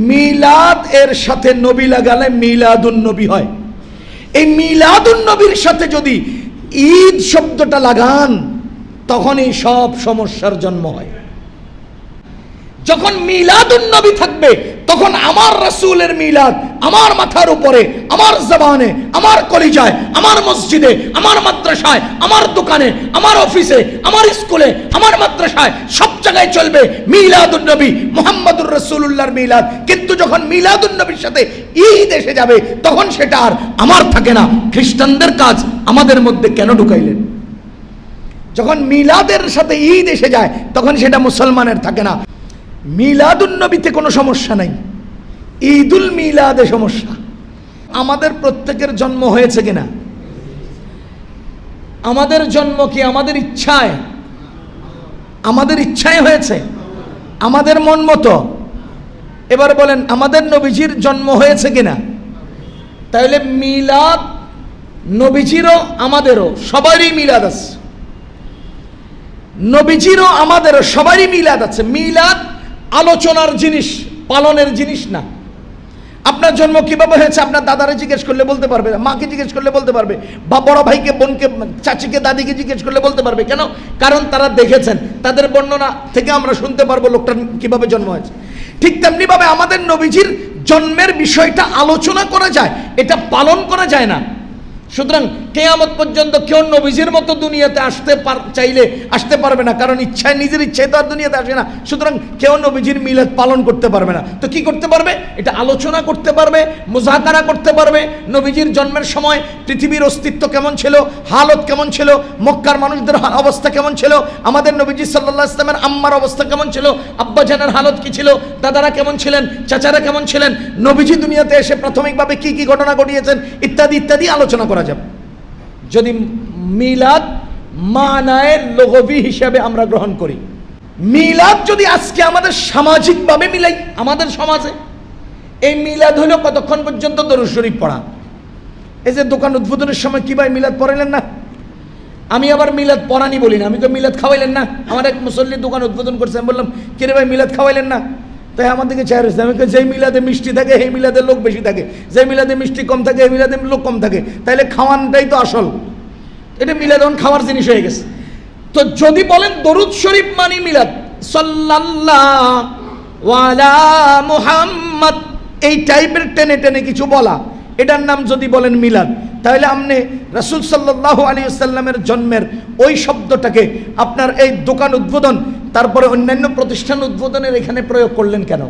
মিলাদ এর সাথে নবী লাগালে মিলাদুন নবী হয়। এই মিলাদুন নবীর সাথে যদি ঈদ শব্দটা লাগান তখনই সব সমস্যার জন্ম হয়। যখন মিলাদুন নবী থাকবে তখন আমার রাসূলের মিলাদ আমার মাথার উপরে, আমার জবানে, আমার কলিজায়, আমার মসজিদে, আমার মাদ্রাসায়, আমার দোকানে, আমার অফিসে, আমার স্কুলে, আমার মাদ্রাসায় সব জায়গায় চলবে মিলাদুন নবী, মুহাম্মদুর রাসূলুল্লাহর মিলাদ। কিন্তু যখন মিলাদুন নবীর সাথে ঈদ এসে যাবে তখন সেটা আর আমার থাকে না। খ্রিস্টানদের কাজ আমাদের মধ্যে কেন ঢুকাইলেন? যখন মিলাদের সাথে ঈদ এসে যায় তখন সেটা মুসলমানের থাকে না। মিলাদুন নবীতে কোনো সমস্যা নাই, ঈদুল মিলাদে সমস্যা। আমাদের প্রত্যেকের জন্ম হয়েছে কিনা? আমাদের জন্ম কি আমাদের ইচ্ছায়? আমাদের ইচ্ছায় হয়েছে, আমাদের মন মতো? এবার বলেন আমাদের নবীজির জন্ম হয়েছে কিনা? তাহলে মিলাদ নবীজিরও আমাদেরও সবারই মিলাদ আছে, নবীজিরও আমাদেরও সবারই মিলাদ আছে। মিলাদ আলোচনার জিনিস, পালনের জিনিস না। আপনার জন্ম কিভাবে হয়েছে আপনার দাদারে জিজ্ঞেস করলে বলতে পারবে, মাকে জিজ্ঞেস করলে বলতে পারবে, বা বড় ভাইকে, বোনকে, চাচিকে, দাদিকে জিজ্ঞেস করলে বলতে পারবে। কেন? কারণ তারা দেখেছেন, তাদের বর্ণনা থেকে আমরা শুনতে পারবো লোকটার কিভাবে জন্ম হয়েছে। ঠিক তেমনি ভাবে আমাদের নবীজির জন্মের বিষয়টা আলোচনা করা যায়, এটা পালন করা যায় না। সুতরাং কিয়ামত পর্যন্ত কেউ নবীজির মতো দুনিয়াতে চাইলে আসতে পারবে না, কারণ ইচ্ছায়, নিজের ইচ্ছায় তো আর দুনিয়াতে আসে না। সুতরাং কেউ নবীজির মিলাদ পালন করতে পারবে না। তো কি করতে পারবে? এটা আলোচনা করতে পারবে, মুযাকারা করতে পারবে। নবীজির জন্মের সময় পৃথিবীর অস্তিত্ব কেমন ছিল, হালত কেমন ছিল, মক্কার মানুষদের অবস্থা কেমন ছিল, আমাদের নবীজি সাল্লাল্লাহু আলাইহি ওয়াসাল্লামের আম্মার অবস্থা কেমন ছিল, আব্বাজানের হালত কি ছিল, দাদারা কেমন ছিলেন, চাচারা কেমন ছিলেন, নবীজি দুনিয়াতে এসে প্রাথমিকভাবে কি কি ঘটনা ঘটিয়েছেন ইত্যাদি ইত্যাদি আলোচনা করা যাবে। যদি মিলাদ মানায়ে লুগবি হিসাবে আমরা গ্রহণ করি, মিলাদ যদি আজকে আমাদের সামাজিকভাবে মিলাই, আমাদের সমাজে এই মিলাদ হলো কতক্ষণ পর্যন্ত দরুদ শরীফ পড়া। এই যে দোকান উদ্বোধনের সময় কি ভাই মিলাদ পড়াইলেন না? আমি আবার মিলাদ পড়ানি বলি না, আমি তো মিলাদ খাওয়াইলেন না। আমার এক মুসল্লি দোকান উদ্বোধন করছে, আমি বললাম কিরে ভাই মিলাদ খাওয়াইলেন না? তাই আমার দিকে চেয়ার হয়েছে। আমি যেই মিলাদে মিষ্টি থাকে সেই মিলাদে লোক বেশি থাকে, যে মিলাদে মিষ্টি কম থাকে এই মিলাদে লোক কম থাকে, তাইলে খাওয়ানটাই তো আসল। এটা মিলাদ এখন খাওয়ার জিনিস হয়ে গেছে। তো যদি বলেন দরুদ শরীফ মানে মিলাদ, সাল্লাল্লাহু আলা মুহাম্মদ, এই টাইপের টেনে টেনে কিছু বলা, এটার নাম যদি বলেন মিলাদ, তাহলে আপনি রাসূল সাল্লাল্লাহু আলাইহি ওয়াসাল্লামের জন্মের ওই শব্দটাকে আপনার এই দোকান উদ্বোধন, তারপরে অন্যান্য প্রতিষ্ঠান উদ্বোধনের এখানে প্রয়োগ করলেন কেন?